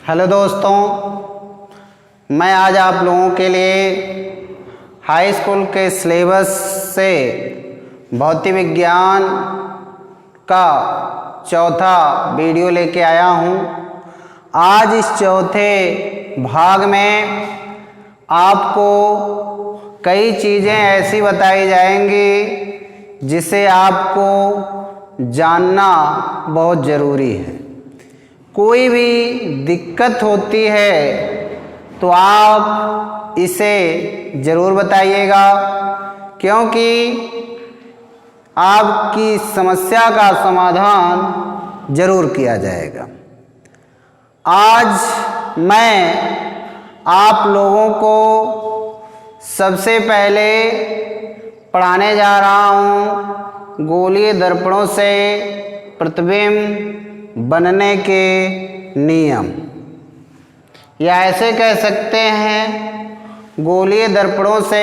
Hello दोस्तों, मैं आज आप लोगों के लिए हाई स्कूल के सिलेबस से भौतिक विज्ञान का चौथा वीडियो लेके आया हूँ। आज इस चौथे भाग में आपको कई चीज़ें ऐसी बताई जाएंगी जिसे आपको जानना बहुत ज़रूरी है। कोई भी दिक्कत होती है तो आप इसे ज़रूर बताइएगा, क्योंकि आपकी समस्या का समाधान ज़रूर किया जाएगा। आज मैं आप लोगों को सबसे पहले पढ़ाने जा रहा हूँ गोलीय दर्पणों से प्रतिबिंब बनने के नियम, या ऐसे कह सकते हैं गोलीय दर्पणों से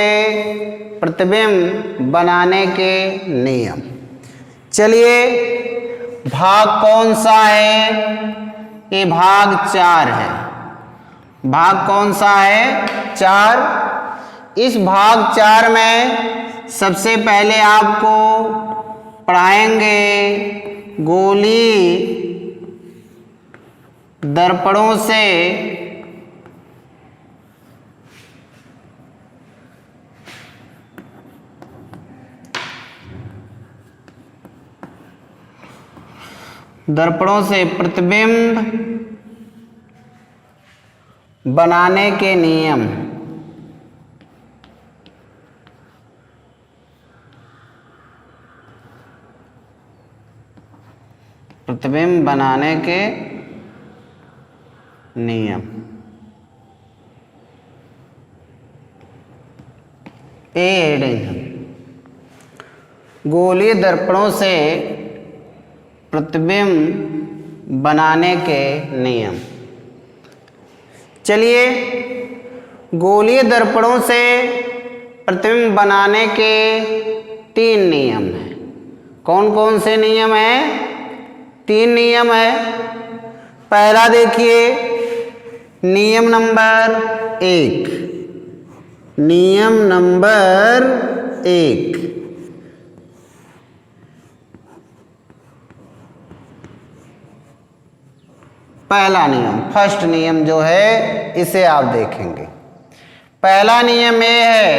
प्रतिबिंब बनाने के नियम। चलिए, भाग कौन सा है? ये भाग 4 है। भाग कौन सा है? 4। इस भाग 4 में सबसे पहले आपको पढ़ाएंगे गोलीय दर्पणों से प्रतिबिंब बनाने के नियम। प्रतिबिंब बनाने के नियम। गोलीय दर्पणों से प्रतिबिंब बनाने के नियम। चलिए, गोलीय दर्पणों से प्रतिबिंब बनाने के 3 नियम हैं। कौन कौन से नियम हैं? 3 नियम है। पहला देखिए, नियम नंबर 1। नियम नंबर 1, पहला नियम, फर्स्ट नियम जो है इसे आप देखेंगे। पहला नियम ये है,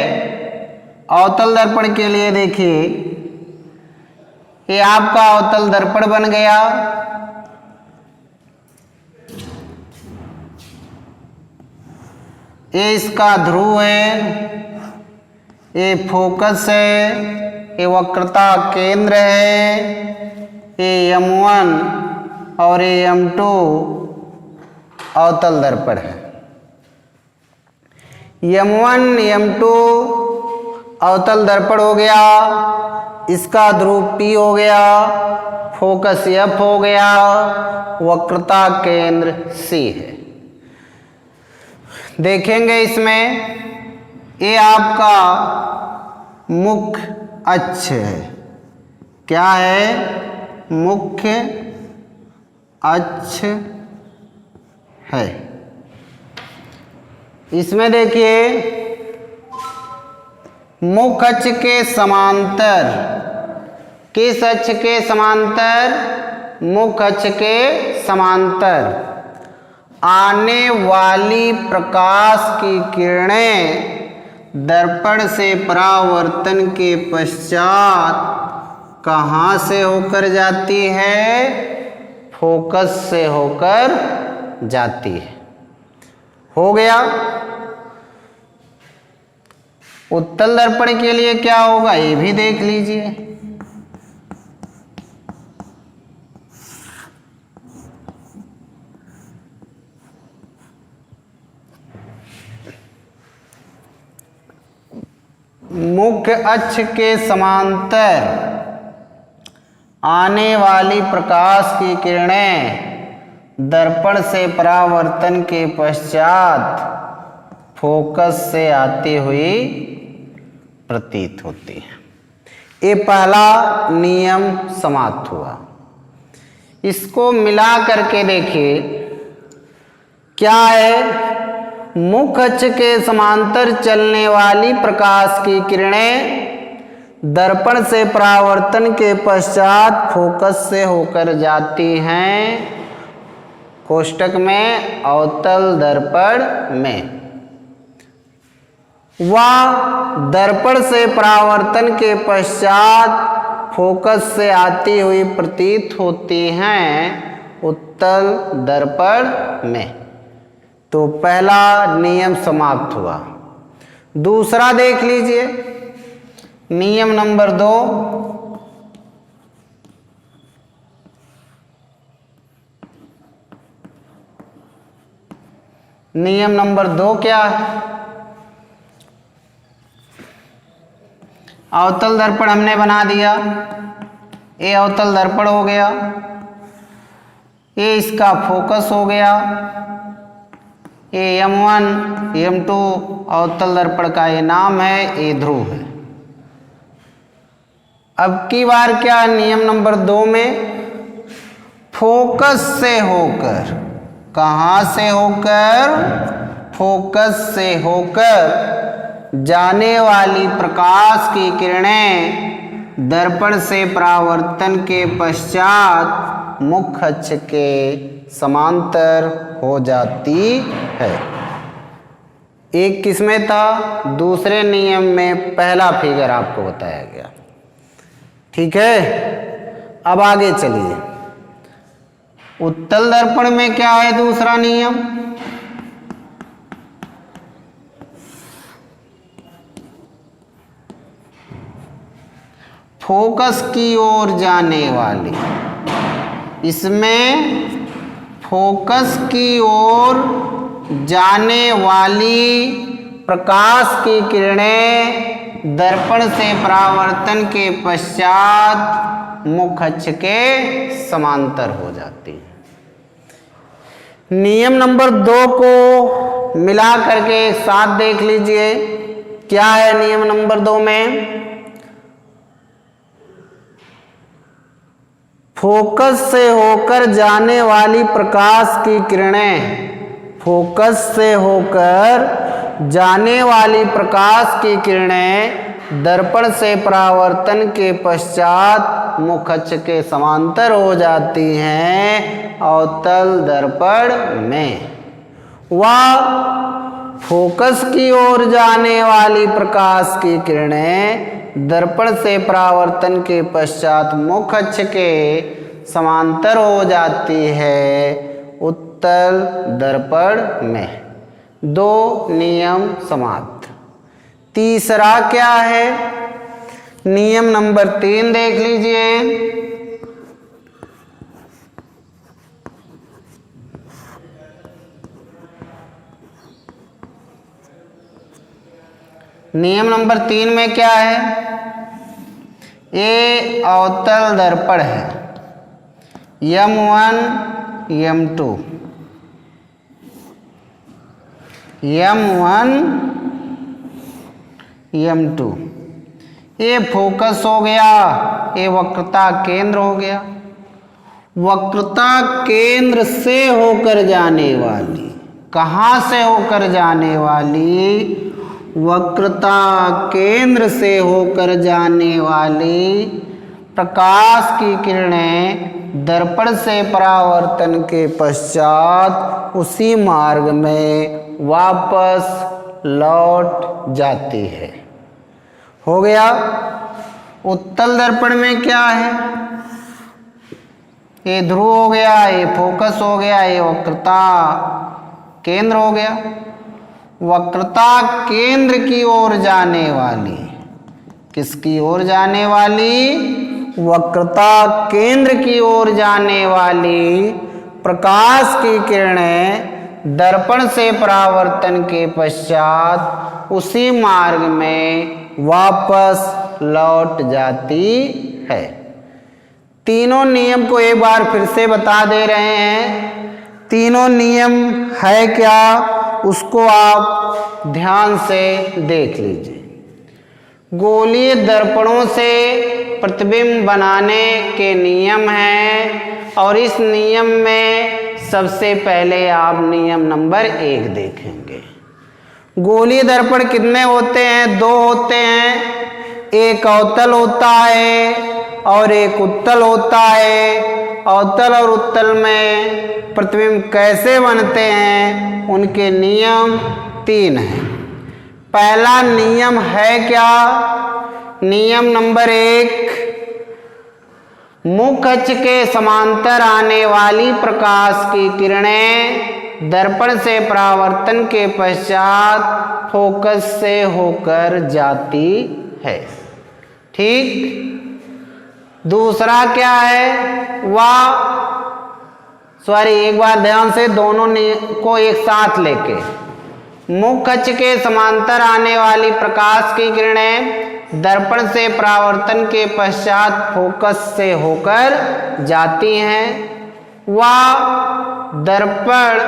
अवतल दर्पण के लिए देखिए, ये आपका अवतल दर्पण बन गया। ये इसका ध्रुव है, ये फोकस है, ये वक्रता केंद्र है, ये M1 और ये M2 अवतल दर्पण है। M1 M2 अवतल दर्पण हो गया, इसका ध्रुव P हो गया, फोकस F हो गया, वक्रता केंद्र C है। देखेंगे इसमें, ये आपका मुख्य अक्ष है। क्या है? मुख्य अक्ष है। इसमें देखिए, मुख्य अक्ष के समांतर, किस अक्ष के समांतर? मुख्य अक्ष के समांतर आने वाली प्रकाश की किरणें दर्पण से परावर्तन के पश्चात कहाँ से होकर जाती है? फोकस से होकर जाती है। हो गया। उत्तल दर्पण के लिए क्या होगा ये भी देख लीजिए। मुख्य अक्ष के समांतर आने वाली प्रकाश की किरणें दर्पण से परावर्तन के पश्चात फोकस से आती हुई प्रतीत होती है। ये पहला नियम समाप्त हुआ। इसको मिला करके देखिए, क्या है? मुख्य अक्ष के समांतर चलने वाली प्रकाश की किरणें दर्पण से परावर्तन के पश्चात फोकस से होकर जाती हैं कोष्टक में अवतल दर्पण में। वह दर्पण से परावर्तन के पश्चात फोकस से आती हुई प्रतीत होती हैं उत्तल दर्पण में। तो पहला नियम समाप्त हुआ। दूसरा देख लीजिए, नियम नंबर 2। नियम नंबर 2 क्या है? अवतल दर्पण हमने बना दिया, ये अवतल दर्पण हो गया, ये इसका फोकस हो गया, ये M1 M2 अवतल दर्पण का ये नाम है, ये ध्रुव है। अब की बार क्या नियम नंबर 2 में फोकस से होकर, कहाँ से होकर? फोकस से होकर जाने वाली प्रकाश की किरणें दर्पण से परावर्तन के पश्चात मुख्य अक्ष के समांतर हो जाती है। एक किसमें था? दूसरे नियम में पहला फिगर आपको बताया गया। ठीक है, अब आगे चलिए। उत्तल दर्पण में क्या है दूसरा नियम? फोकस की ओर जाने वाली, इसमें फोकस की ओर जाने वाली प्रकाश की किरणें दर्पण से परावर्तन के पश्चात मुख्य अक्ष के समांतर हो जाती है। नियम नंबर 2 को मिला करके एक साथ देख लीजिए। क्या है नियम नंबर 2 में? फोकस से होकर जाने वाली प्रकाश की किरणें, फोकस से होकर जाने वाली प्रकाश की किरणें दर्पण से परावर्तन के पश्चात मुख्य अक्ष के समांतर हो जाती हैं अवतल दर्पण में। वह फोकस की ओर जाने वाली प्रकाश की किरणें दर्पण से परावर्तन के पश्चात मुख्य अक्ष के समांतर हो जाती है उत्तल दर्पण में। 2 नियम समाप्त। तीसरा क्या है? नियम नंबर 3 देख लीजिए। नियम नंबर 3 में क्या है? ये अवतल दर्पण है, M1 M2, M1 M2। ये फोकस हो गया, ये वक्रता केंद्र हो गया। वक्रता केंद्र से होकर जाने वाली, कहाँ से होकर जाने वाली? वक्रता केंद्र से होकर जाने वाली प्रकाश की किरणें दर्पण से परावर्तन के पश्चात उसी मार्ग में वापस लौट जाती है। हो गया। उत्तल दर्पण में क्या है? ये ध्रुव हो गया, ये फोकस हो गया, ये वक्रता केंद्र हो गया। वक्रता केंद्र की ओर जाने वाली, किसकी ओर जाने वाली? वक्रता केंद्र की ओर जाने वाली प्रकाश की किरणें दर्पण से परावर्तन के पश्चात उसी मार्ग में वापस लौट जाती है। तीनों नियम को एक बार फिर से बता दे रहे हैं। तीनों नियम है क्या, उसको आप ध्यान से देख लीजिए। गोलीय दर्पणों से प्रतिबिंब बनाने के नियम हैं और इस नियम में सबसे पहले आप नियम नंबर 1 देखेंगे। गोलीय दर्पण कितने होते हैं? 2 होते हैं। एक अवतल होता है और एक उत्तल होता है। अवतल और उत्तल में प्रतिबिंब कैसे बनते हैं, उनके नियम 3 हैं। पहला नियम है क्या? नियम नंबर 1, मुख्य अक्ष के समांतर आने वाली प्रकाश की किरणें दर्पण से परावर्तन के पश्चात फोकस से होकर जाती है। ठीक। दूसरा क्या है? एक बार ध्यान से दोनों को एक साथ लेके, मुख्य अक्ष के समांतर आने वाली प्रकाश की किरणें दर्पण से परावर्तन के पश्चात फोकस से होकर जाती हैं। दर्पण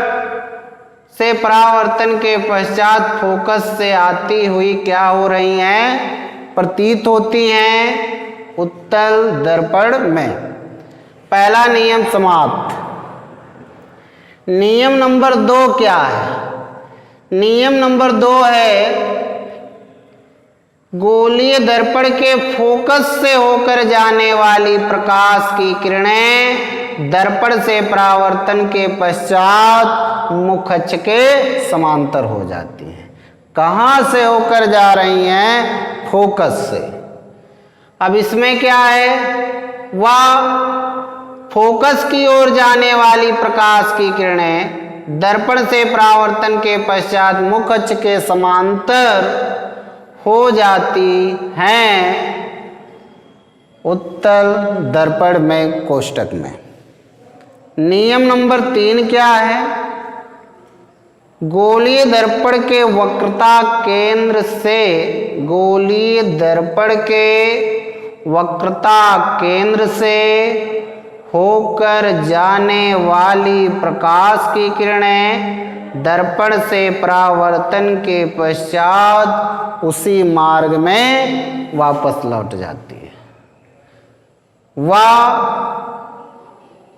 से परावर्तन के पश्चात फोकस से आती हुई क्या हो रही हैं? प्रतीत होती हैं उत्तल दर्पण में। पहला नियम समाप्त। नियम नंबर 2 क्या है? नियम नंबर 2 है, गोलीय दर्पण के फोकस से होकर जाने वाली प्रकाश की किरणें दर्पण से परावर्तन के पश्चात मुख्य अक्ष के समांतर हो जाती हैं। कहाँ से होकर जा रही हैं? फोकस से। अब इसमें क्या है? फोकस की ओर जाने वाली प्रकाश की किरणें दर्पण से परावर्तन के पश्चात मुख्य अक्ष के समांतर हो जाती हैं उत्तल दर्पण में कोष्टक में। नियम नंबर 3 क्या है? गोलीय दर्पण के वक्रता केंद्र से, गोलीय दर्पण के वक्रता केंद्र से होकर जाने वाली प्रकाश की किरणें दर्पण से परावर्तन के पश्चात उसी मार्ग में वापस लौट जाती है।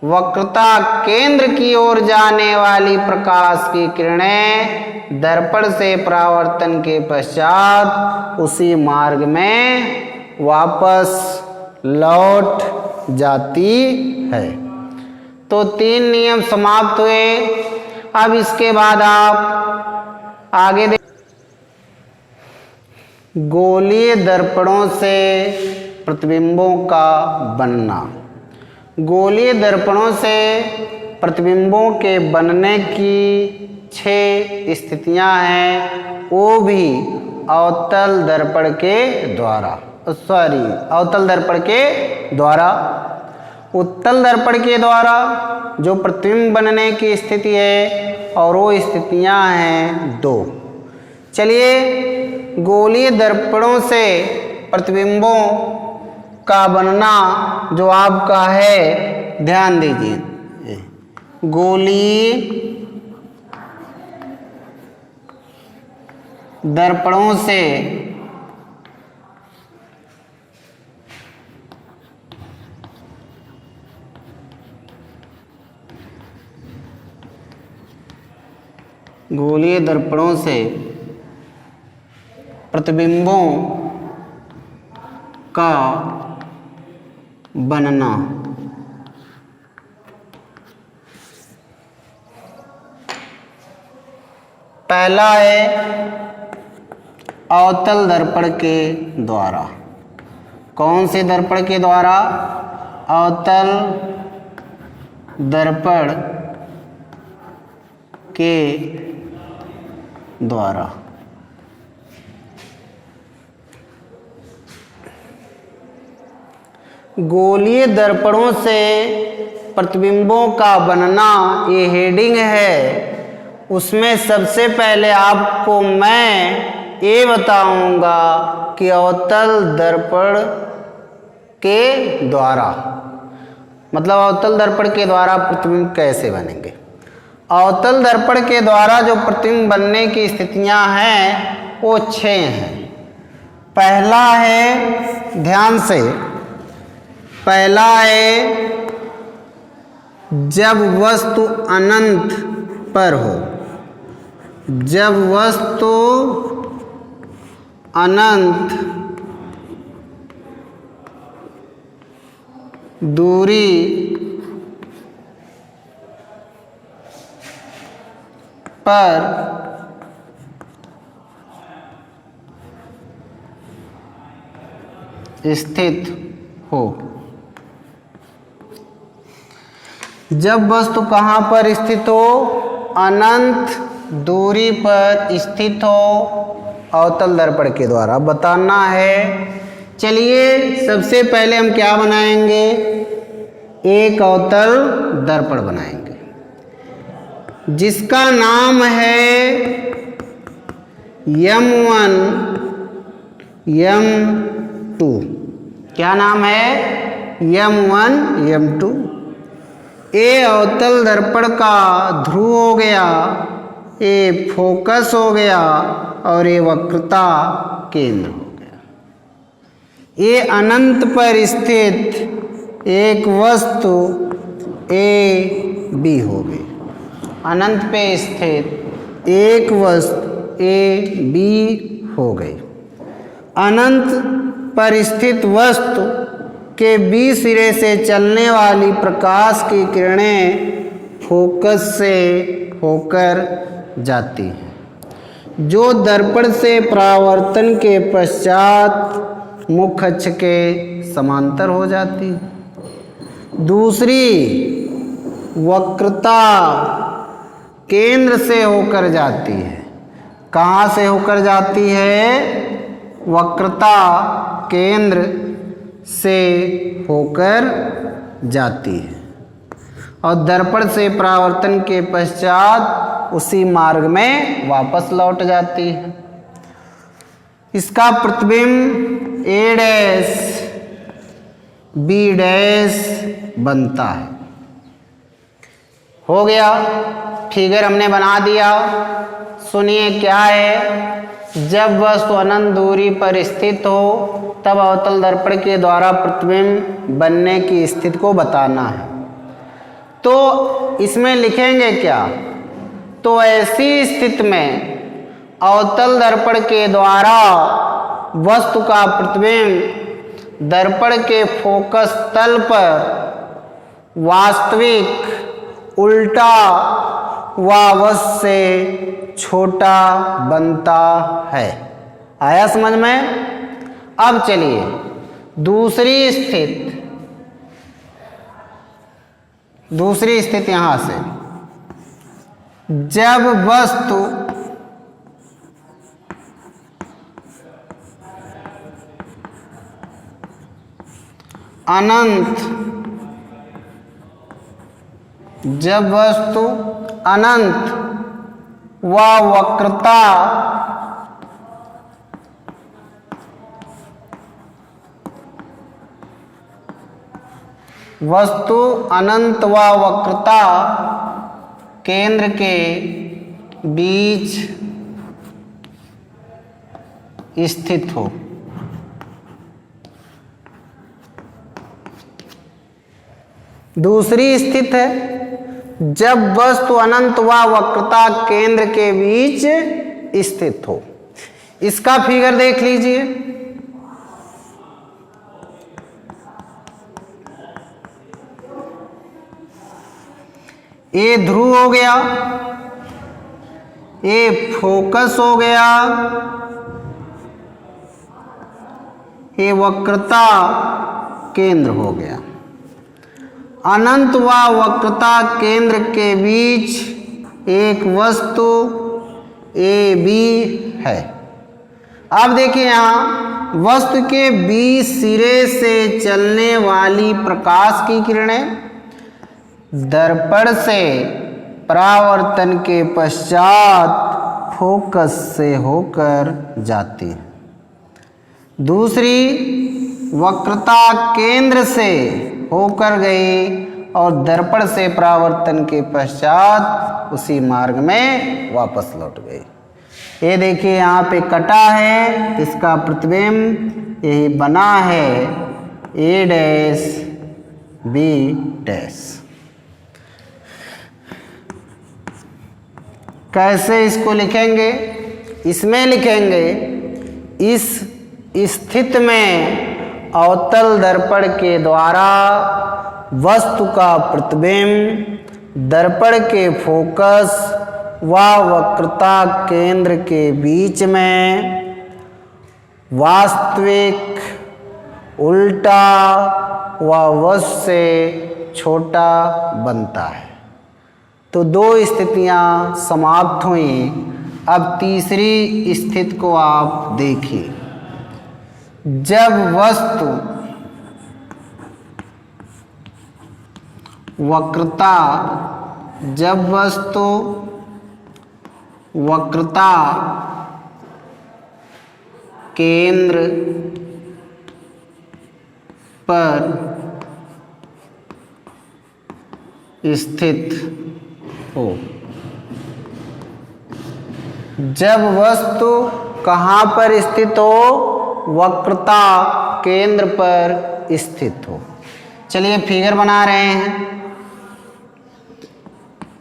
वक्रता केंद्र की ओर जाने वाली प्रकाश की किरणें दर्पण से परावर्तन के पश्चात उसी मार्ग में वापस लौट जाती है। तो 3 नियम समाप्त हुए। अब इसके बाद आप आगे देख, गोलीय दर्पणों से प्रतिबिंबों का बनना। गोलीय दर्पणों से प्रतिबिंबों के बनने की 6 स्थितियां हैं, वो भी अवतल दर्पण के द्वारा, अवतल दर्पण के द्वारा। उत्तल दर्पण के द्वारा जो प्रतिबिंब बनने की स्थिति है, और वो स्थितियां हैं 2। चलिए, गोलीय दर्पणों से प्रतिबिंबों का बनना जो आपका है, ध्यान दीजिए। गोलीय दर्पणों से प्रतिबिंबों का बनना। पहला है अवतल दर्पण के द्वारा। कौन से दर्पण के द्वारा? अवतल दर्पण के द्वारा। गोलीय दर्पणों से प्रतिबिंबों का बनना, ये हेडिंग है। उसमें सबसे पहले आपको मैं ये बताऊंगा कि अवतल दर्पण के द्वारा, मतलब अवतल दर्पण के द्वारा प्रतिबिंब कैसे बनेंगे। अवतल दर्पण के द्वारा जो प्रतिबिंब बनने की स्थितियां हैं वो 6 हैं। पहला है, ध्यान से, पहला है जब वस्तु अनंत पर हो, जब वस्तु अनंत दूरी पर स्थित हो। जब वस्तु कहाँ पर स्थित हो? अनंत दूरी पर स्थित हो अवतल दर्पण के द्वारा बताना है। चलिए सबसे पहले हम क्या बनाएंगे? एक अवतल दर्पण बनाएंगे जिसका नाम है M1 M2। क्या नाम है? M1 M2। ए अवतल दर्पण का ध्रुव हो गया, ए फोकस हो गया और ये वक्रता केंद्र हो गया। ये अनंत पर स्थित एक वस्तु ए बी हो गई। अनंत पे स्थित एक वस्तु ए बी हो गई। अनंत पर स्थित वस्तु के बी सिरे से चलने वाली प्रकाश की किरणें फोकस से होकर जाती हैं, जो दर्पण से परावर्तन के पश्चात मुख्य अक्ष के समांतर हो जाती है। दूसरी वक्रता केंद्र से होकर जाती है। कहाँ से होकर जाती है? वक्रता केंद्र से होकर जाती है और दर्पण से परावर्तन के पश्चात उसी मार्ग में वापस लौट जाती है। इसका प्रतिबिंब ए डैश बी डैश बनता है। हो गया, फिगर हमने बना दिया। सुनिए क्या है? जब वस्तु अनंत दूरी पर स्थित हो तब अवतल दर्पण के द्वारा प्रतिबिंब बनने की स्थिति को बताना है। तो इसमें लिखेंगे क्या? तो ऐसी स्थिति में अवतल दर्पण के द्वारा वस्तु का प्रतिबिंब दर्पण के फोकस तल पर वास्तविक उल्टा व अवश्य से छोटा बनता है। आया समझ में? अब चलिए दूसरी स्थिति यहां से। जब वस्तु अनंत, जब वस्तु अनंत व वक्रता वस्तु अनंत व वक्रता केंद्र के बीच स्थित हो। दूसरी स्थिति है जब वस्तु अनंत व वक्रता केंद्र के बीच स्थित हो। इसका फिगर देख लीजिए। ए ध्रुव हो गया, ए फोकस हो गया, ये वक्रता केंद्र हो गया। अनंत व वक्रता केंद्र के बीच एक वस्तु ए बी है। अब देखिए यहां वस्तु के बी सिरे से चलने वाली प्रकाश की किरणें दर्पण से परावर्तन के पश्चात फोकस से होकर जाती है। दूसरी वक्रता केंद्र से होकर गई और दर्पण से परावर्तन के पश्चात उसी मार्ग में वापस लौट गई। ये देखिए यहाँ पे कटा है, इसका प्रतिबिंब यही बना है ए डैश बी डैश। कैसे इसको लिखेंगे? इसमें लिखेंगे इस स्थिति में अवतल दर्पण के द्वारा वस्तु का प्रतिबिंब दर्पण के फोकस व वक्रता केंद्र के बीच में वास्तविक, उल्टा व वस्तु से छोटा बनता है। तो दो स्थितियां समाप्त हुई। अब तीसरी स्थिति को आप देखिए। जब वस्तु वक्रता केंद्र पर स्थित हो। जब वस्तु कहाँ पर स्थित हो? वक्रता केंद्र पर स्थित हो। चलिए फिगर बना रहे हैं।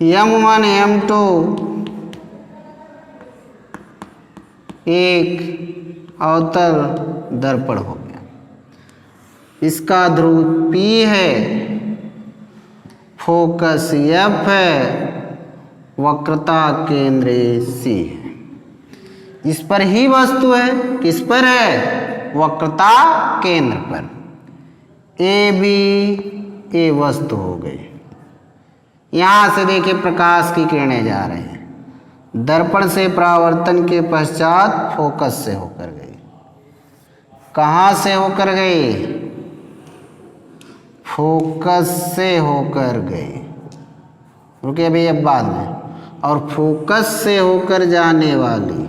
M1 M2 एक अवतल दर्पण हो गया। इसका ध्रुव P है, फोकस F है, वक्रता केंद्र C है। इस पर ही वस्तु है। किस पर है? वक्रता केंद्र पर। AB ये वस्तु हो गई। यहाँ से देखिए प्रकाश की किरणें जा रहे हैं। दर्पण से परावर्तन के पश्चात फोकस से होकर गई। कहाँ से होकर गई? फोकस से होकर गई। रुकिए अभी अब बाद में। और फोकस से होकर जाने वाली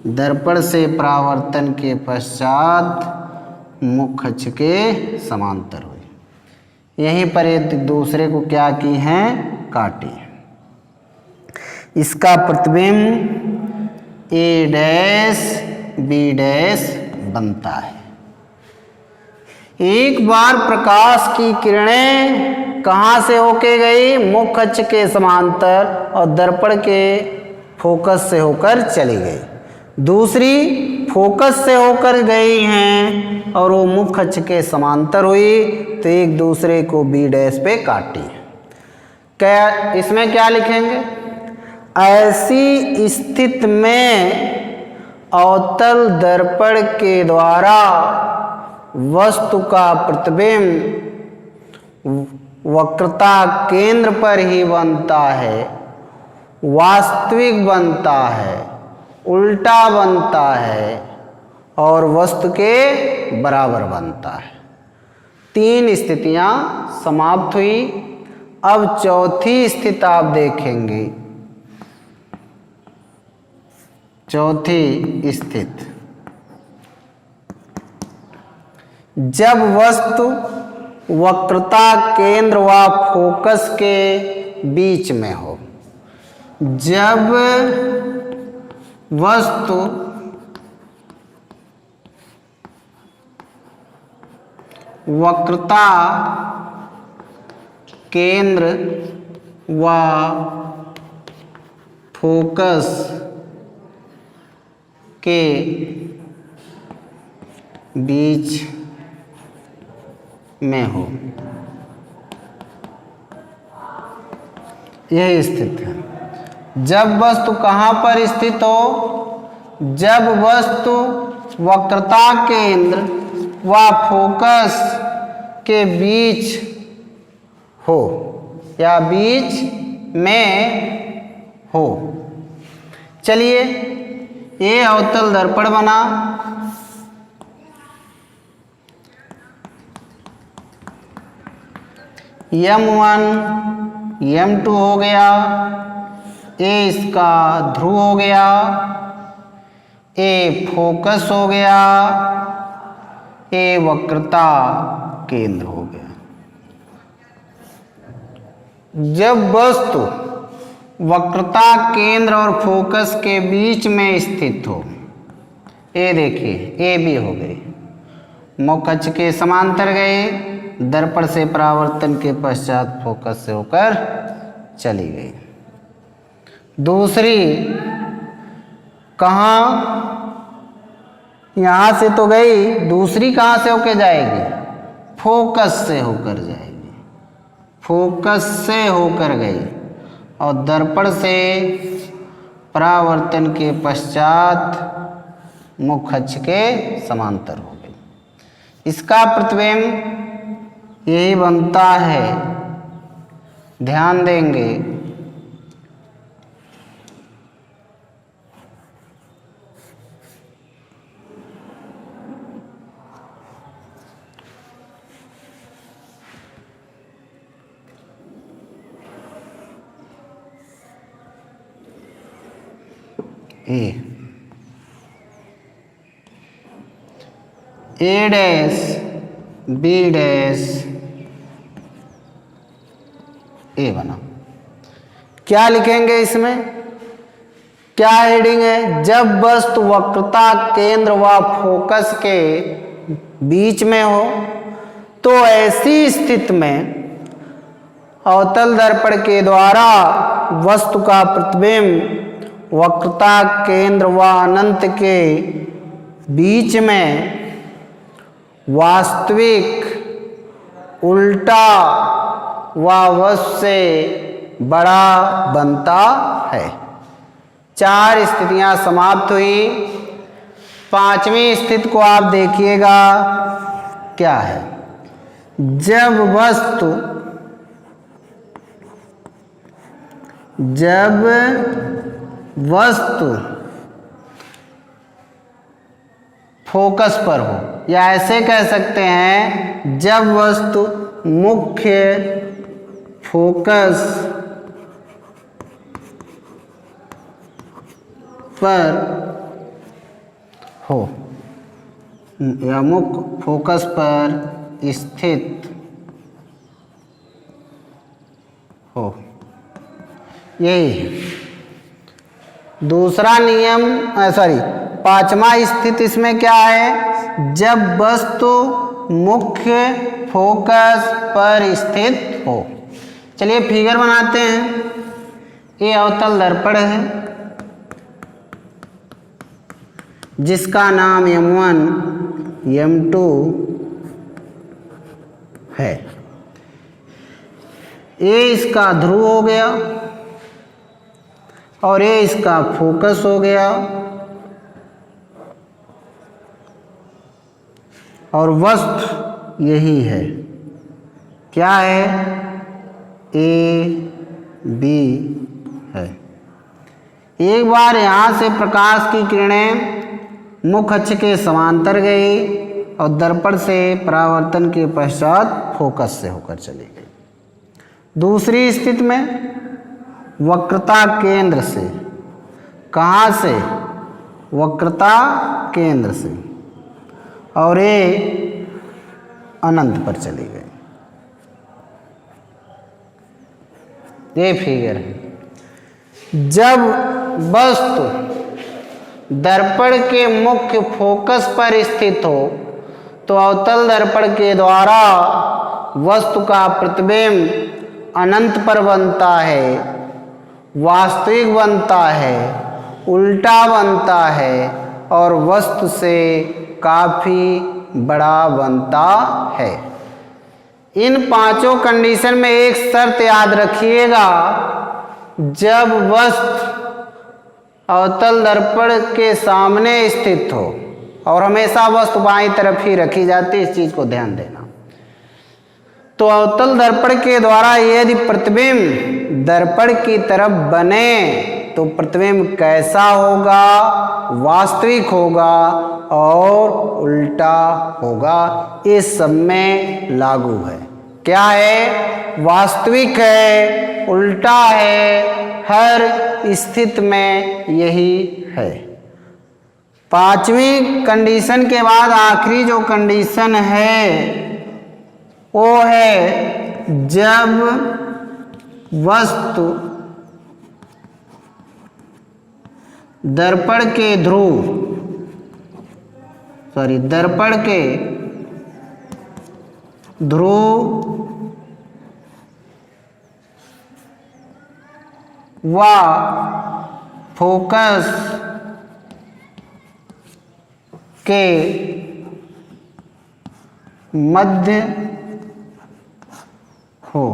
दर्पण से परावर्तन के पश्चात मुख्य अक्ष के समांतर हुई। यहीं पर एक दूसरे को क्या की हैं? काटी। इसका प्रतिबिंब A डैश B डैश बनता है। एक बार प्रकाश की किरणें कहाँ से होके गई? मुख्य अक्ष के समांतर और दर्पण के फोकस से होकर चली गई। दूसरी फोकस से होकर गई हैं और वो मुख्य अक्ष के समांतर हुई, तो एक दूसरे को B डैश पे काटी। क्या इसमें क्या लिखेंगे? ऐसी स्थिति में अवतल दर्पण के द्वारा वस्तु का प्रतिबिंब वक्रता केंद्र पर ही बनता है, वास्तविक बनता है, उल्टा बनता है और वस्तु के बराबर बनता है। तीन स्थितियां समाप्त हुई। अब चौथी स्थिति आप देखेंगे। चौथी स्थिति, जब वस्तु वक्रता केंद्र व फोकस के बीच में हो। जब वस्तु वक्रता केंद्र व फोकस के बीच में हो, यह स्थिति है। जब वस्तु कहाँ पर स्थित हो? जब वस्तु वक्रता केंद्र व फोकस के बीच हो या बीच में हो। चलिए ये अवतल दर्पण बना। M1 M2 हो गया। ए इसका ध्रुव हो गया, ए फोकस हो गया, ए वक्रता केंद्र हो गया। जब वस्तु वक्रता केंद्र और फोकस के बीच में स्थित हो, ए देखिए ए भी हो गई, मुख्य अक्ष के समांतर गए, दर्पण से परावर्तन के पश्चात फोकस से होकर चली गई। दूसरी कहाँ, यहाँ से तो गई, दूसरी कहाँ से होकर जाएगी, फोकस से होकर जाएगी, फोकस से होकर गई और दर्पण से परावर्तन के पश्चात मुख्य अक्ष के समांतर हो गई। इसका प्रतिबिंब यही बनता है, ध्यान देंगे। ए डैश बी डैश ए बना। क्या लिखेंगे इसमें, क्या हेडिंग है, जब वस्तु वक्रता केंद्र व फोकस के बीच में हो तो ऐसी स्थिति में अवतल दर्पण के द्वारा वस्तु का प्रतिबिंब वक्रता केंद्र व अनंत के बीच में वास्तविक, उल्टा व वस्तु से बड़ा बनता है। 4 स्थितियां समाप्त हुई। 5वीं स्थिति को आप देखिएगा, क्या है, जब वस्तु फोकस पर हो, या ऐसे कह सकते हैं जब वस्तु मुख्य फोकस पर हो या मुख्य फोकस पर स्थित हो, यही है। दूसरा नियम, 5वां स्थिति इसमें क्या है, जब वस्तु मुख्य फोकस पर स्थित हो। चलिए फिगर बनाते हैं। ये अवतल दर्पण है जिसका नाम M1 M2 है। ये इसका ध्रुव हो गया और ये इसका फोकस हो गया, और वस्तु यही है, क्या है, A B है। एक बार यहाँ से प्रकाश की किरणें मुख्य अक्ष के समांतर गई और दर्पण से परावर्तन के पश्चात फोकस से होकर चली गई। दूसरी स्थिति में वक्रता केंद्र से, कहाँ से, वक्रता केंद्र से, और ये अनंत पर चली गई। ये फिगर है। जब वस्तु दर्पण के मुख्य फोकस पर स्थित हो तो अवतल दर्पण के द्वारा वस्तु का प्रतिबिंब अनंत पर बनता है, वास्तविक बनता है, उल्टा बनता है और वस्तु से काफी बड़ा बनता है। इन 5 कंडीशन में एक शर्त याद रखिएगा, जब वस्तु अवतल दर्पण के सामने स्थित हो, और हमेशा वस्तु बाईं तरफ ही रखी जाती है, इस चीज को ध्यान देना। तो अवतल दर्पण के द्वारा यदि प्रतिबिंब दर्पण की तरफ बने तो प्रतिबिंब कैसा होगा, वास्तविक होगा और उल्टा होगा। ये सब में लागू है। क्या है, वास्तविक है, उल्टा है, हर स्थिति में यही है। 5वीं कंडीशन के बाद आखिरी जो कंडीशन है वो है जब वस्तु दर्पण के ध्रुव व फोकस के मध्य हो।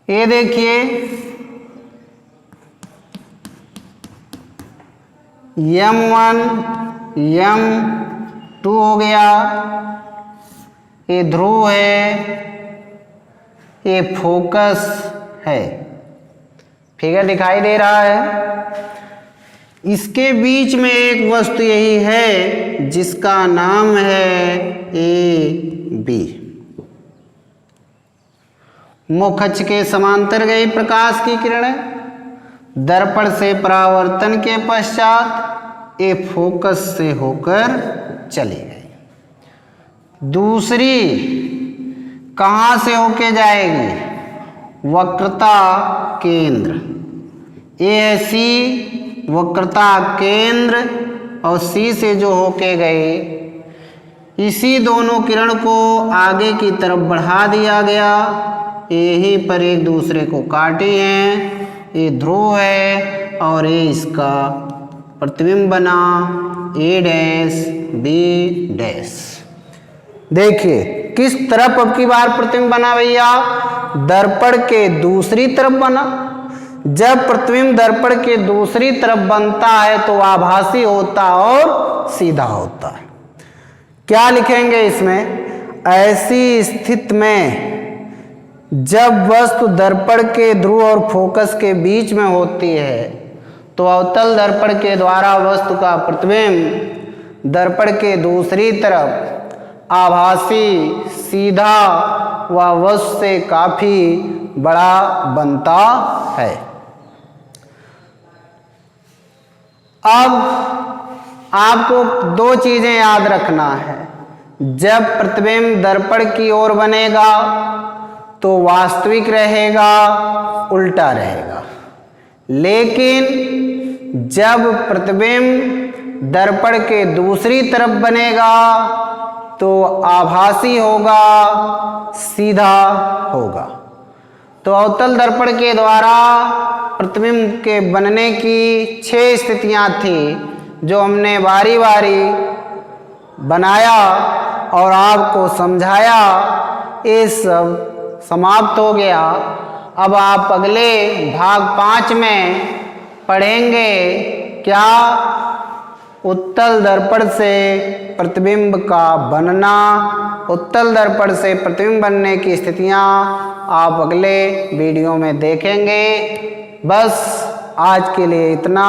ये देखिए M1 M2 हो गया, ये ध्रुव है, ये फोकस है। फिगर दिखाई दे रहा है। इसके बीच में एक वस्तु यही है जिसका नाम है AB। मुख्य अक्ष के समांतर गई प्रकाश की किरणें दर्पण से परावर्तन के पश्चात ये फोकस से होकर चली गई। दूसरी कहाँ से होके जाएगी? वक्रता केंद्र, ए है C, वक्रता केंद्र, और C से जो होके गए, इसी दोनों किरण को आगे की तरफ बढ़ा दिया गया। यहीं पर एक दूसरे को काटे हैं। ये ध्रुव है और ये इसका प्रतिबिंब बना A' B'। देखिए किस तरफ अब की बार प्रतिबिंब बना भैया? दर्पण के दूसरी तरफ बना। जब प्रतिबिंब दर्पण के दूसरी तरफ बनता है तो आभासी होता और सीधा होता है। क्या लिखेंगे इसमें? ऐसी स्थिति में जब वस्तु दर्पण के ध्रुव और फोकस के बीच में होती है तो अवतल दर्पण के द्वारा वस्तु का प्रतिबिंब दर्पण के दूसरी तरफ आभासी, सीधा व वस्तु से काफी बड़ा बनता है। अब आपको दो चीजें याद रखना है। जब प्रतिबिंब दर्पण की ओर बनेगा तो वास्तविक रहेगा, उल्टा रहेगा। लेकिन जब प्रतिबिंब दर्पण के दूसरी तरफ बनेगा तो आभासी होगा, सीधा होगा। तो अवतल दर्पण के द्वारा प्रतिबिंब के बनने की 6 स्थितियां थी जो हमने बारी बारी बनाया और आपको समझाया। ये सब समाप्त हो गया। अब आप अगले भाग 5 में पढ़ेंगे क्या? उत्तल दर्पण से प्रतिबिंब का बनना, उत्तल दर्पण से प्रतिबिंब बनने की स्थितियां आप अगले वीडियो में देखेंगे। बस आज के लिए इतना।